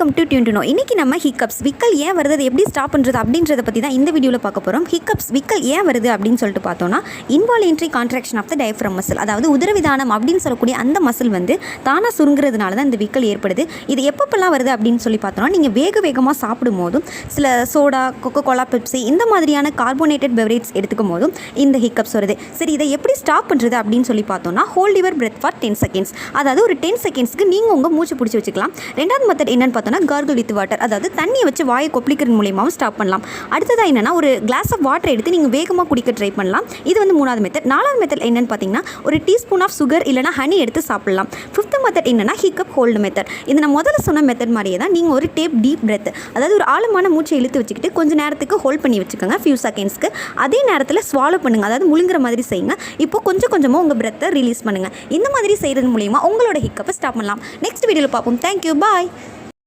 Welcome to tune to know. இன்றைக்கி நம்ம hiccups விக்கல் ஏன் வருது, அது எப்படி ஸ்டாப் பண்ணுறது அப்படின்றத பற்றி தான் இந்த வீடியோவில் பார்க்க போகிறோம். ஹிக்கப்ஸ் விக்கல் ஏன் வருது அப்படின்னு சொல்லிட்டு பார்த்தோன்னா, involuntary contraction of the diaphragm muscle, அதாவது உதரவிதானம் அப்படின்னு சொல்லக்கூடிய அந்த மசில் வந்து தானாக சுருங்குறதுனால தான் இந்த விக்கல் ஏற்படுது. இது எப்பப்பெல்லாம் வருது அப்படின்னு சொல்லி பார்த்தோன்னா, நீங்கள் வேகமாக சாப்பிடும் போதும், சில சோடா, கொக்கோகோலா, பெப்சி இந்த மாதிரியான கார்போனேட்டட் பெவரேஜ் எடுத்துக்கும் போதும் இந்த ஹிக்கப்ஸ் வருது. சரி, இதை எப்படி ஸ்டாப் பண்ணுறது அப்படின்னு சொல்லி பார்த்தோன்னா, hold your breadth for 10 seconds. அதாவது ஒரு 10 செகண்ட்ஸ்க்கு நீங்கள் உங்கள் மூச்சு பிடிச்சி வச்சுக்கலாம். ரெண்டாவது மெத்தட் என்னன்னு பார்த்தோன்னா, gargle with water, அதாவது தண்ணியை வச்சு வாயை கொப்பளிக்கிறது மூலியமாகவும் ஸ்டாப் பண்ணலாம். அடுத்ததாக என்னன்னா, ஒரு கிளாஸ் ஆஃப் வாட்டர் எடுத்து நீங்கள் வேகமாக குடிக்க ட்ரை பண்ணலாம். இது வந்து மூணாவது மெத்தட். நாலாவது மெத்தட் என்னன்னு பார்த்தீங்கன்னா, ஒரு டீஸ்பூன் ஆஃப் சுகர் இல்லைனா ஹனி எடுத்து சாப்பிடலாம். ஃபிஃப்த் மெத்தட் என்னன்னா, ஹிக்கப் ஹோல்டு மெத்தட். இது நான் முதல்ல சொன்ன மெத்தட் மாதிரியே தான். நீங்கள் ஒரு டீப் பிரெத், அதாவது ஒரு ஆழமான மூச்சை இழுத்து வச்சுக்கிட்டு கொஞ்சம் நேரத்துக்கு ஹோல்ட் பண்ணி வச்சுக்கோங்க, ஃபியூ செகண்ட்ஸ்க்கு. அதே நேரத்தில் ஸ்வாலோ பண்ணுங்கள், அதாவது முழுங்குற மாதிரி செய்யுங்க. இப்போ கொஞ்சமாக உங்கள் பிரெத்தை ரிலீஸ் பண்ணுங்கள். இந்த மாதிரி செய்கிறது மூலிமா உங்களோட ஹிக்கப்பை ஸ்டாப் பண்ணலாம். நெக்ஸ்ட் வீடியோவில் பார்ப்போம். தேங்க்யூ, பாய்.